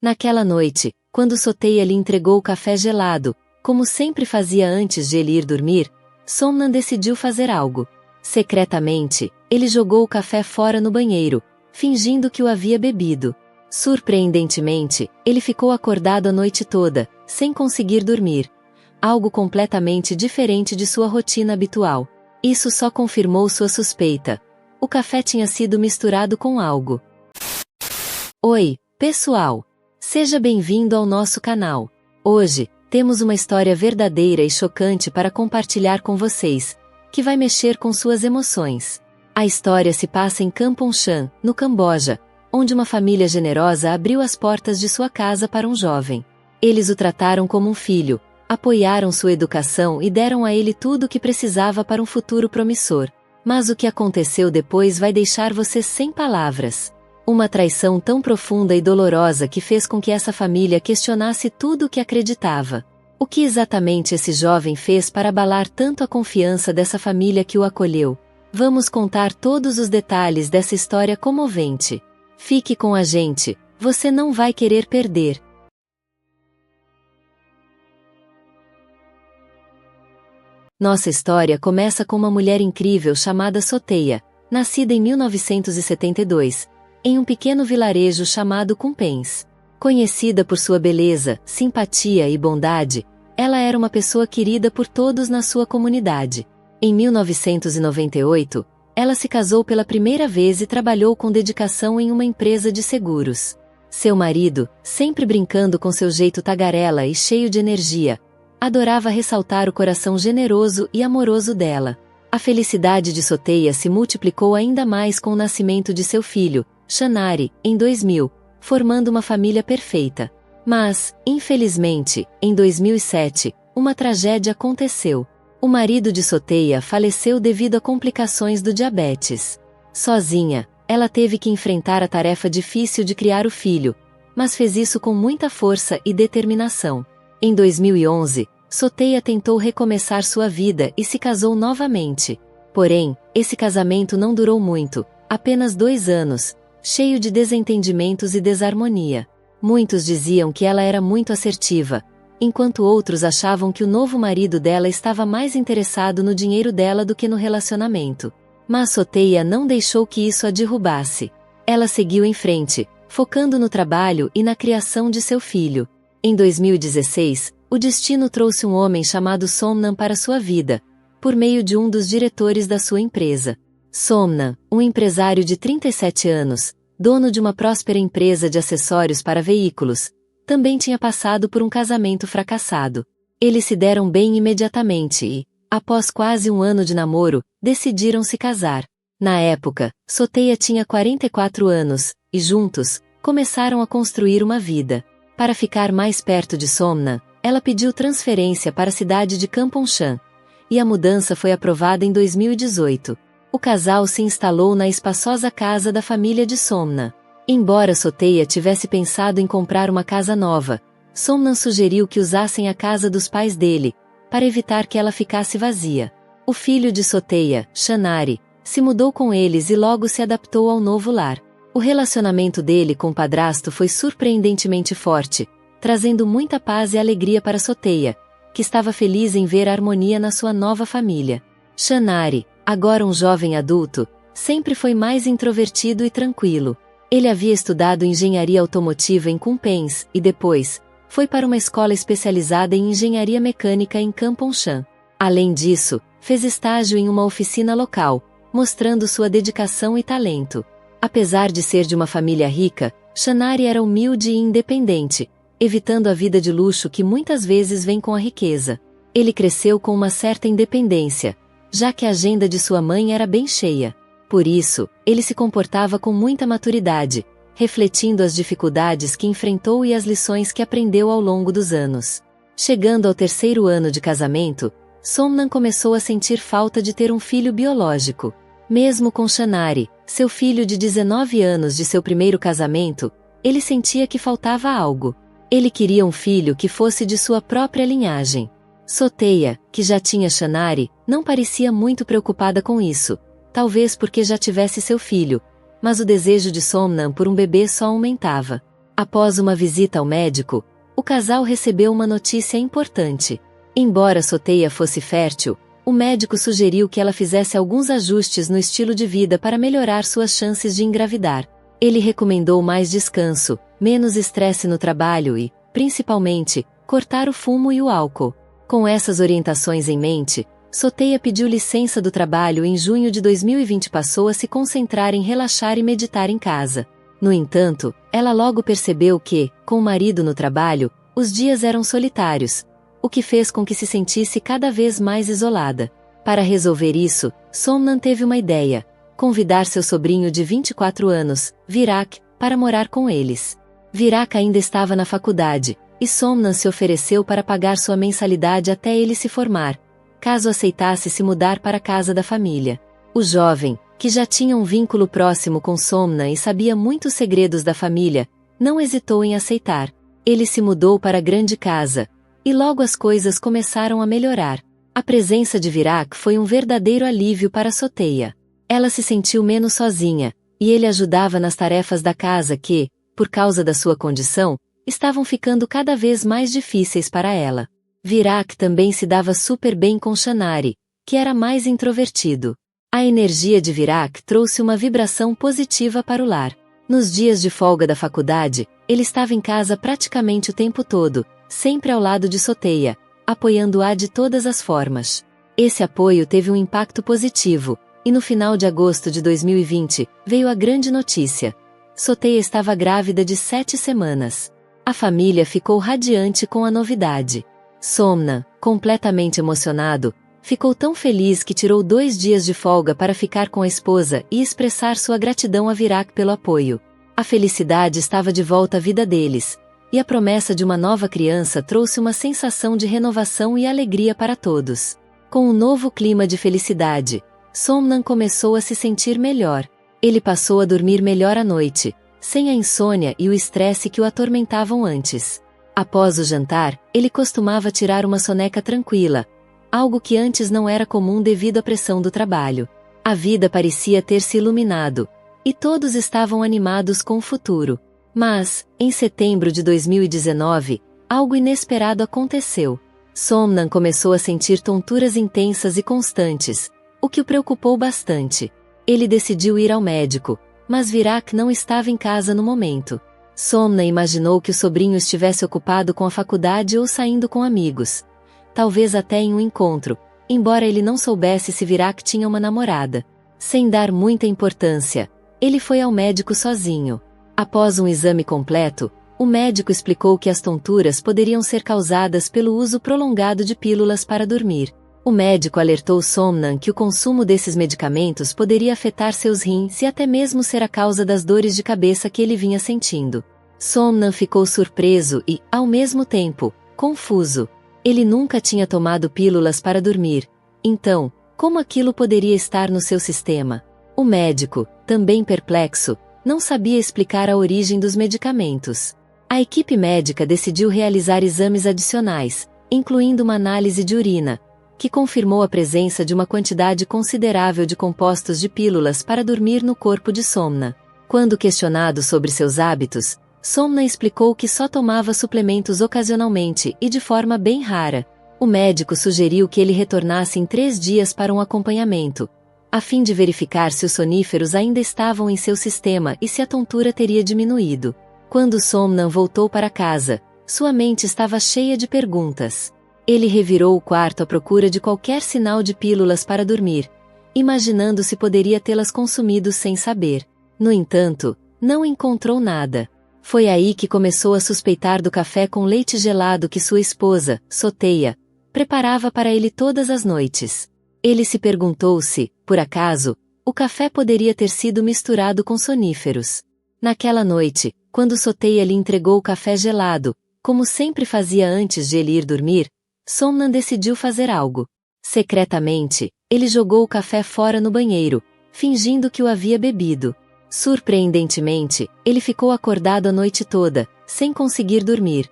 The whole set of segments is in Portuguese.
Naquela noite, quando Soteia lhe entregou o café gelado, como sempre fazia antes de ele ir dormir, Somnan decidiu fazer algo. Secretamente, ele jogou o café fora no banheiro, fingindo que o havia bebido. Surpreendentemente, ele ficou acordado a noite toda, sem conseguir dormir. Algo completamente diferente de sua rotina habitual. Isso só confirmou sua suspeita. O café tinha sido misturado com algo. Oi, pessoal! Seja bem-vindo ao nosso canal. Hoje, temos uma história verdadeira e chocante para compartilhar com vocês, que vai mexer com suas emoções. A história se passa em Kampong Chan, no Camboja, onde uma família generosa abriu as portas de sua casa para um jovem. Eles o trataram como um filho, apoiaram sua educação e deram a ele tudo o que precisava para um futuro promissor. Mas o que aconteceu depois vai deixar você sem palavras. Uma traição tão profunda e dolorosa que fez com que essa família questionasse tudo o que acreditava. O que exatamente esse jovem fez para abalar tanto a confiança dessa família que o acolheu? Vamos contar todos os detalhes dessa história comovente. Fique com a gente, você não vai querer perder. Nossa história começa com uma mulher incrível chamada Soteia, nascida em 1972, em um pequeno vilarejo chamado Kumpens. Conhecida por sua beleza, simpatia e bondade, ela era uma pessoa querida por todos na sua comunidade. Em 1998, ela se casou pela primeira vez e trabalhou com dedicação em uma empresa de seguros. Seu marido, sempre brincando com seu jeito tagarela e cheio de energia, adorava ressaltar o coração generoso e amoroso dela. A felicidade de Soteia se multiplicou ainda mais com o nascimento de seu filho, Shanari, em 2000, formando uma família perfeita. Mas, infelizmente, em 2007, uma tragédia aconteceu. O marido de Soteia faleceu devido a complicações do diabetes. Sozinha, ela teve que enfrentar a tarefa difícil de criar o filho, mas fez isso com muita força e determinação. Em 2011, Soteia tentou recomeçar sua vida e se casou novamente. Porém, esse casamento não durou muito, apenas 2 anos, cheio de desentendimentos e desarmonia. Muitos diziam que ela era muito assertiva, enquanto outros achavam que o novo marido dela estava mais interessado no dinheiro dela do que no relacionamento. Mas Soteia não deixou que isso a derrubasse. Ela seguiu em frente, focando no trabalho e na criação de seu filho. Em 2016, o destino trouxe um homem chamado Somnan para sua vida, por meio de um dos diretores da sua empresa. Somnan, um empresário de 37 anos, dono de uma próspera empresa de acessórios para veículos, também tinha passado por um casamento fracassado. Eles se deram bem imediatamente e, após quase 1 ano de namoro, decidiram se casar. Na época, Soteia tinha 44 anos, e juntos, começaram a construir uma vida. Para ficar mais perto de Somnan, ela pediu transferência para a cidade de Kampong Chan, e a mudança foi aprovada em 2018. O casal se instalou na espaçosa casa da família de Somnan. Embora Soteia tivesse pensado em comprar uma casa nova, Somnan sugeriu que usassem a casa dos pais dele, para evitar que ela ficasse vazia. O filho de Soteia, Shanari, se mudou com eles e logo se adaptou ao novo lar. O relacionamento dele com o padrasto foi surpreendentemente forte, trazendo muita paz e alegria para Soteia, que estava feliz em ver a harmonia na sua nova família. Shanari, agora um jovem adulto, sempre foi mais introvertido e tranquilo. Ele havia estudado engenharia automotiva em Kumpens e depois foi para uma escola especializada em engenharia mecânica em Kampong Chan. Além disso, fez estágio em uma oficina local, mostrando sua dedicação e talento. Apesar de ser de uma família rica, Shanari era humilde e independente, evitando a vida de luxo que muitas vezes vem com a riqueza. Ele cresceu com uma certa independência, já que a agenda de sua mãe era bem cheia. Por isso, ele se comportava com muita maturidade, refletindo as dificuldades que enfrentou e as lições que aprendeu ao longo dos anos. Chegando ao 3º ano de casamento, Somnan começou a sentir falta de ter um filho biológico. Mesmo com Shanari, seu filho de 19 anos de seu primeiro casamento, ele sentia que faltava algo. Ele queria um filho que fosse de sua própria linhagem. Soteia, que já tinha Shanari, não parecia muito preocupada com isso, talvez porque já tivesse seu filho, mas o desejo de Somnan por um bebê só aumentava. Após uma visita ao médico, o casal recebeu uma notícia importante. Embora Soteia fosse fértil, o médico sugeriu que ela fizesse alguns ajustes no estilo de vida para melhorar suas chances de engravidar. Ele recomendou mais descanso, menos estresse no trabalho e, principalmente, cortar o fumo e o álcool. Com essas orientações em mente, Soteia pediu licença do trabalho e em junho de 2020 passou a se concentrar em relaxar e meditar em casa. No entanto, ela logo percebeu que, com o marido no trabalho, os dias eram solitários, o que fez com que se sentisse cada vez mais isolada. Para resolver isso, Somnan teve uma ideia: convidar seu sobrinho de 24 anos, Virak, para morar com eles. Virak ainda estava na faculdade, e Somnan se ofereceu para pagar sua mensalidade até ele se formar, caso aceitasse se mudar para a casa da família. O jovem, que já tinha um vínculo próximo com Somnan e sabia muitos segredos da família, não hesitou em aceitar. Ele se mudou para a grande casa, e logo as coisas começaram a melhorar. A presença de Virak foi um verdadeiro alívio para Soteia. Ela se sentiu menos sozinha, e ele ajudava nas tarefas da casa que, por causa da sua condição, estavam ficando cada vez mais difíceis para ela. Virak também se dava super bem com Shanari, que era mais introvertido. A energia de Virak trouxe uma vibração positiva para o lar. Nos dias de folga da faculdade, ele estava em casa praticamente o tempo todo, sempre ao lado de Soteia, apoiando-a de todas as formas. Esse apoio teve um impacto positivo, e no final de agosto de 2020, veio a grande notícia. Soteia estava grávida de 7 semanas. A família ficou radiante com a novidade. Somnan, completamente emocionado, ficou tão feliz que tirou 2 dias de folga para ficar com a esposa e expressar sua gratidão a Virak pelo apoio. A felicidade estava de volta à vida deles, e a promessa de uma nova criança trouxe uma sensação de renovação e alegria para todos. Com um novo clima de felicidade, Somnan começou a se sentir melhor. Ele passou a dormir melhor à noite, sem a insônia e o estresse que o atormentavam antes. Após o jantar, ele costumava tirar uma soneca tranquila, algo que antes não era comum devido à pressão do trabalho. A vida parecia ter se iluminado, e todos estavam animados com o futuro. Mas, em setembro de 2019, algo inesperado aconteceu. Somnan começou a sentir tonturas intensas e constantes, o que o preocupou bastante. Ele decidiu ir ao médico, mas Virak não estava em casa no momento. Somnan imaginou que o sobrinho estivesse ocupado com a faculdade ou saindo com amigos. Talvez até em um encontro, embora ele não soubesse se Virak tinha uma namorada. Sem dar muita importância, ele foi ao médico sozinho. Após um exame completo, o médico explicou que as tonturas poderiam ser causadas pelo uso prolongado de pílulas para dormir. O médico alertou Somnan que o consumo desses medicamentos poderia afetar seus rins e até mesmo ser a causa das dores de cabeça que ele vinha sentindo. Somnan ficou surpreso e, ao mesmo tempo, confuso. Ele nunca tinha tomado pílulas para dormir, então, como aquilo poderia estar no seu sistema? O médico, também perplexo, não sabia explicar a origem dos medicamentos. A equipe médica decidiu realizar exames adicionais, incluindo uma análise de urina, que confirmou a presença de uma quantidade considerável de compostos de pílulas para dormir no corpo de Somnan. Quando questionado sobre seus hábitos, Somnan explicou que só tomava suplementos ocasionalmente e de forma bem rara. O médico sugeriu que ele retornasse em 3 dias para um acompanhamento, a fim de verificar se os soníferos ainda estavam em seu sistema e se a tontura teria diminuído. Quando Somnan voltou para casa, sua mente estava cheia de perguntas. Ele revirou o quarto à procura de qualquer sinal de pílulas para dormir, imaginando se poderia tê-las consumido sem saber. No entanto, não encontrou nada. Foi aí que começou a suspeitar do café com leite gelado que sua esposa, Soteia, preparava para ele todas as noites. Ele se perguntou se, por acaso, o café poderia ter sido misturado com soníferos. Naquela noite, quando Soteia lhe entregou o café gelado, como sempre fazia antes de ele ir dormir, Somnan decidiu fazer algo. Secretamente, ele jogou o café fora no banheiro, fingindo que o havia bebido. Surpreendentemente, ele ficou acordado a noite toda, sem conseguir dormir.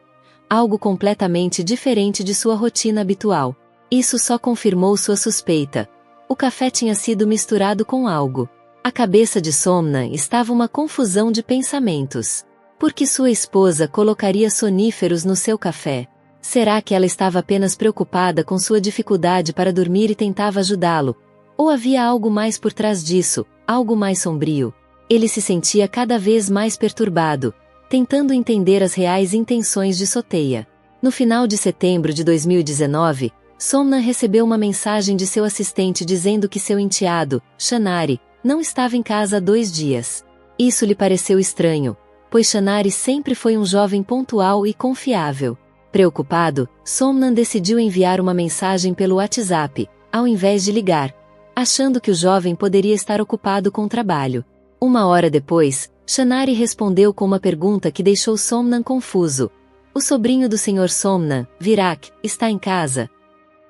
Algo completamente diferente de sua rotina habitual. Isso só confirmou sua suspeita. O café tinha sido misturado com algo. A cabeça de Somnan estava uma confusão de pensamentos. Por que sua esposa colocaria soníferos no seu café? Será que ela estava apenas preocupada com sua dificuldade para dormir e tentava ajudá-lo? Ou havia algo mais por trás disso, algo mais sombrio? Ele se sentia cada vez mais perturbado, tentando entender as reais intenções de Soteia. No final de setembro de 2019, Somna recebeu uma mensagem de seu assistente dizendo que seu enteado, Shanari, não estava em casa há 2 dias. Isso lhe pareceu estranho, pois Shanari sempre foi um jovem pontual e confiável. Preocupado, Somnan decidiu enviar uma mensagem pelo WhatsApp, ao invés de ligar, achando que o jovem poderia estar ocupado com o trabalho. 1 hora depois, Shanari respondeu com uma pergunta que deixou Somnan confuso. O sobrinho do Sr. Somnan, Virak, está em casa?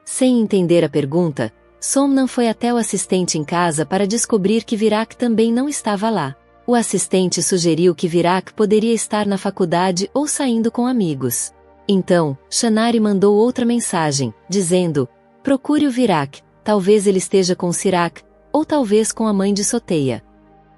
Sem entender a pergunta, Somnan foi até o assistente em casa para descobrir que Virak também não estava lá. O assistente sugeriu que Virak poderia estar na faculdade ou saindo com amigos. Então, Shanari mandou outra mensagem, dizendo: procure o Virak, talvez ele esteja com Sirak, ou talvez com a mãe de Soteia.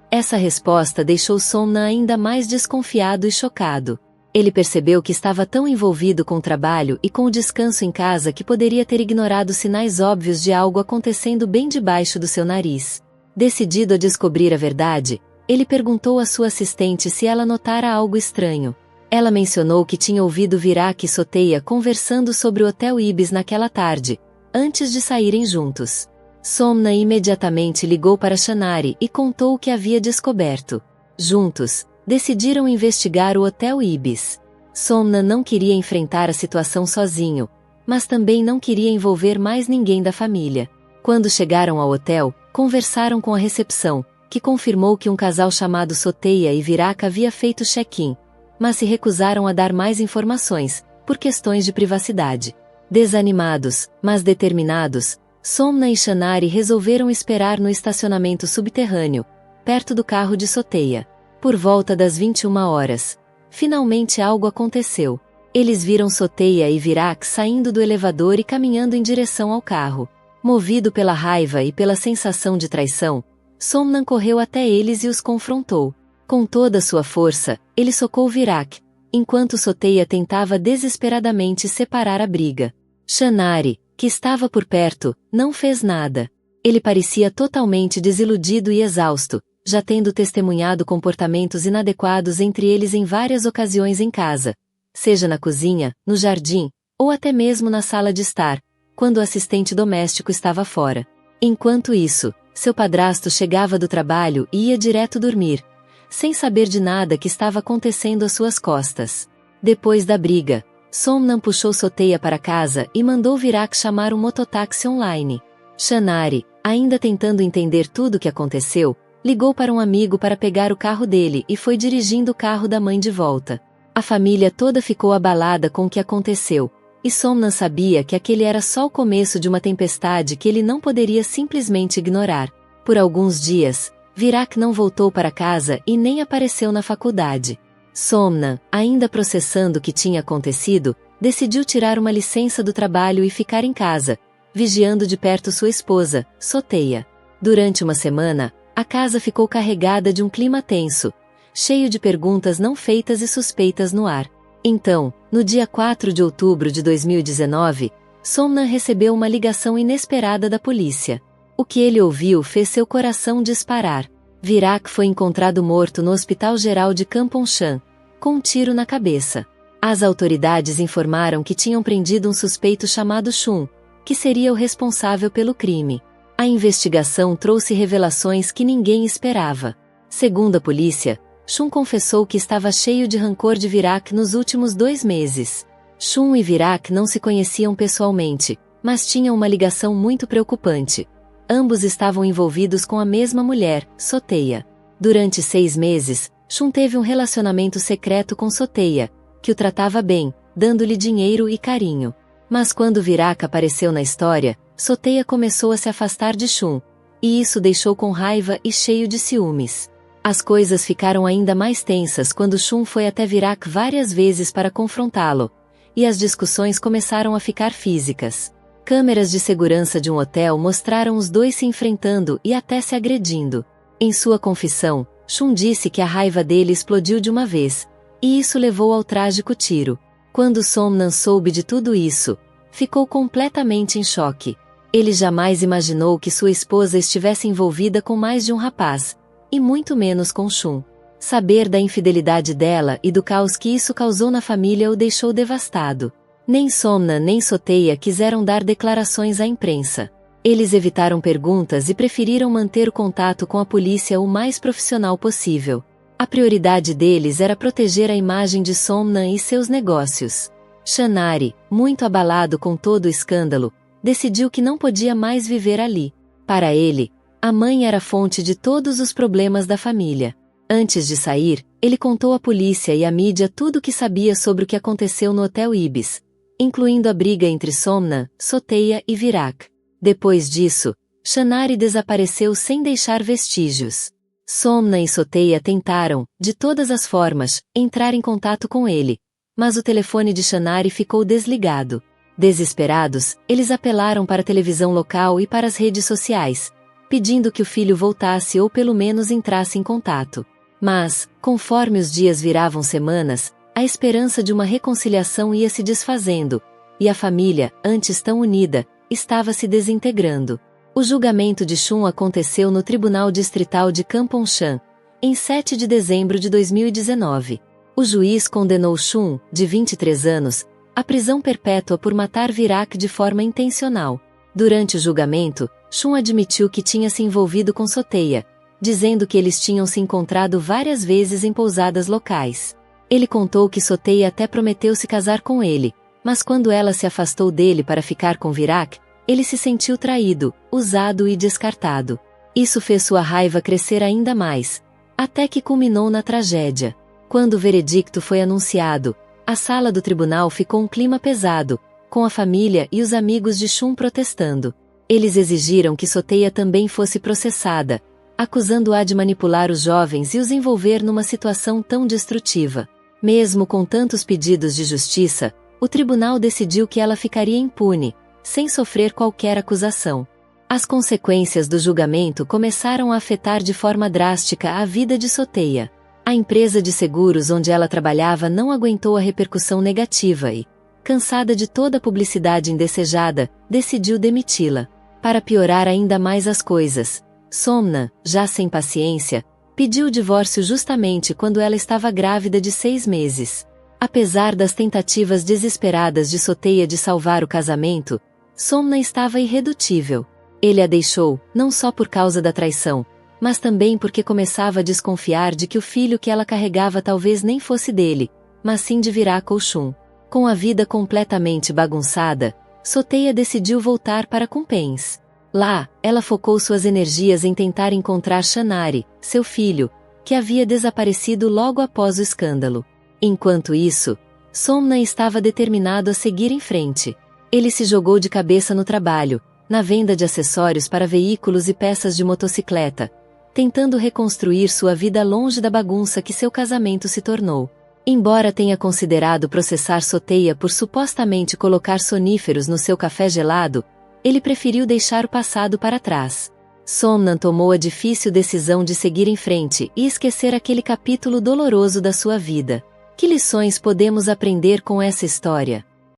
Essa resposta deixou Somnan ainda mais desconfiado e chocado. Ele percebeu que estava tão envolvido com o trabalho e com o descanso em casa que poderia ter ignorado sinais óbvios de algo acontecendo bem debaixo do seu nariz. Decidido a descobrir a verdade, ele perguntou à sua assistente se ela notara algo estranho. Ela mencionou que tinha ouvido Virak e Soteia conversando sobre o Hotel Ibis naquela tarde, antes de saírem juntos. Somna imediatamente ligou para Shanari e contou o que havia descoberto. Juntos, decidiram investigar o Hotel Ibis. Somna não queria enfrentar a situação sozinho, mas também não queria envolver mais ninguém da família. Quando chegaram ao hotel, conversaram com a recepção, que confirmou que um casal chamado Soteia e Virak havia feito check-in, mas se recusaram a dar mais informações, por questões de privacidade. Desanimados, mas determinados, Somna e Shanari resolveram esperar no estacionamento subterrâneo, perto do carro de Soteia. Por volta das 21 horas, finalmente algo aconteceu. Eles viram Soteia e Virak saindo do elevador e caminhando em direção ao carro. Movido pela raiva e pela sensação de traição, Somnan correu até eles e os confrontou. Com toda a sua força, ele socou Virak, enquanto Soteia tentava desesperadamente separar a briga. Shanari, que estava por perto, não fez nada. Ele parecia totalmente desiludido e exausto, já tendo testemunhado comportamentos inadequados entre eles em várias ocasiões em casa, seja na cozinha, no jardim, ou até mesmo na sala de estar, quando o assistente doméstico estava fora. Enquanto isso, seu padrasto chegava do trabalho e ia direto dormir, sem saber de nada que estava acontecendo às suas costas. Depois da briga, Somnan puxou Soteia para casa e mandou Virak chamar um mototáxi online. Shanari, ainda tentando entender tudo o que aconteceu, ligou para um amigo para pegar o carro dele e foi dirigindo o carro da mãe de volta. A família toda ficou abalada com o que aconteceu, e Somnan sabia que aquele era só o começo de uma tempestade que ele não poderia simplesmente ignorar. Por alguns dias, Virak não voltou para casa e nem apareceu na faculdade. Somnan, ainda processando o que tinha acontecido, decidiu tirar uma licença do trabalho e ficar em casa, vigiando de perto sua esposa, Soteia. Durante uma semana, a casa ficou carregada de um clima tenso, cheio de perguntas não feitas e suspeitas no ar. Então, no dia 4 de outubro de 2019, Somnan recebeu uma ligação inesperada da polícia. O que ele ouviu fez seu coração disparar. Virak foi encontrado morto no Hospital Geral de Kamponchan, com um tiro na cabeça. As autoridades informaram que tinham prendido um suspeito chamado Shun, que seria o responsável pelo crime. A investigação trouxe revelações que ninguém esperava. Segundo a polícia, Shun confessou que estava cheio de rancor de Virak nos últimos 2 meses. Shun e Virak não se conheciam pessoalmente, mas tinham uma ligação muito preocupante. Ambos estavam envolvidos com a mesma mulher, Soteia. Durante 6 meses, Shun teve um relacionamento secreto com Soteia, que o tratava bem, dando-lhe dinheiro e carinho. Mas quando Virak apareceu na história, Soteia começou a se afastar de Shun, e isso deixou com raiva e cheio de ciúmes. As coisas ficaram ainda mais tensas quando Shun foi até Virak várias vezes para confrontá-lo, e as discussões começaram a ficar físicas. Câmeras de segurança de um hotel mostraram os dois se enfrentando e até se agredindo. Em sua confissão, Shun disse que a raiva dele explodiu de uma vez, e isso levou ao trágico tiro. Quando Somnan soube de tudo isso, ficou completamente em choque. Ele jamais imaginou que sua esposa estivesse envolvida com mais de um rapaz, e muito menos com Shun. Saber da infidelidade dela e do caos que isso causou na família o deixou devastado. Nem Somnan nem Soteia quiseram dar declarações à imprensa. Eles evitaram perguntas e preferiram manter o contato com a polícia o mais profissional possível. A prioridade deles era proteger a imagem de Somnan e seus negócios. Shanari, muito abalado com todo o escândalo, decidiu que não podia mais viver ali. Para ele, a mãe era a fonte de todos os problemas da família. Antes de sair, ele contou à polícia e à mídia tudo o que sabia sobre o que aconteceu no Hotel Ibis, incluindo a briga entre Somnan, Soteia e Virak. Depois disso, Shanari desapareceu sem deixar vestígios. Somnan e Soteia tentaram, de todas as formas, entrar em contato com ele, mas o telefone de Shanari ficou desligado. Desesperados, eles apelaram para a televisão local e para as redes sociais, pedindo que o filho voltasse ou pelo menos entrasse em contato. Mas, conforme os dias viravam semanas, a esperança de uma reconciliação ia se desfazendo, e a família, antes tão unida, estava se desintegrando. O julgamento de Shun aconteceu no Tribunal Distrital de Kampong-chan, em 7 de dezembro de 2019. O juiz condenou Shun, de 23 anos, à prisão perpétua por matar Virak de forma intencional. Durante o julgamento, Shun admitiu que tinha se envolvido com Soteia, dizendo que eles tinham se encontrado várias vezes em pousadas locais. Ele contou que Soteia até prometeu se casar com ele, mas quando ela se afastou dele para ficar com Virak, ele se sentiu traído, usado e descartado. Isso fez sua raiva crescer ainda mais, até que culminou na tragédia. Quando o veredicto foi anunciado, a sala do tribunal ficou um clima pesado, com a família e os amigos de Shun protestando. Eles exigiram que Soteia também fosse processada, acusando-a de manipular os jovens e os envolver numa situação tão destrutiva. Mesmo com tantos pedidos de justiça, o tribunal decidiu que ela ficaria impune, sem sofrer qualquer acusação. As consequências do julgamento começaram a afetar de forma drástica a vida de Soteia. A empresa de seguros onde ela trabalhava não aguentou a repercussão negativa e, cansada de toda a publicidade indesejada, decidiu demiti-la. Para piorar ainda mais as coisas, Somnan, já sem paciência, pediu o divórcio justamente quando ela estava grávida de 6 meses. Apesar das tentativas desesperadas de Soteia de salvar o casamento, Somnan estava irredutível. Ele a deixou, não só por causa da traição, mas também porque começava a desconfiar de que o filho que ela carregava talvez nem fosse dele, mas sim de Virak ou Shun. Com a vida completamente bagunçada, Soteia decidiu voltar para Kumpenz. Lá, ela focou suas energias em tentar encontrar Shanari, seu filho, que havia desaparecido logo após o escândalo. Enquanto isso, Somnan estava determinado a seguir em frente. Ele se jogou de cabeça no trabalho, na venda de acessórios para veículos e peças de motocicleta, tentando reconstruir sua vida longe da bagunça que seu casamento se tornou. Embora tenha considerado processar Soteia por supostamente colocar soníferos no seu café gelado, ele preferiu deixar o passado para trás. Somnan tomou a difícil decisão de seguir em frente e esquecer aquele capítulo doloroso da sua vida. Que lições podemos aprender com essa história?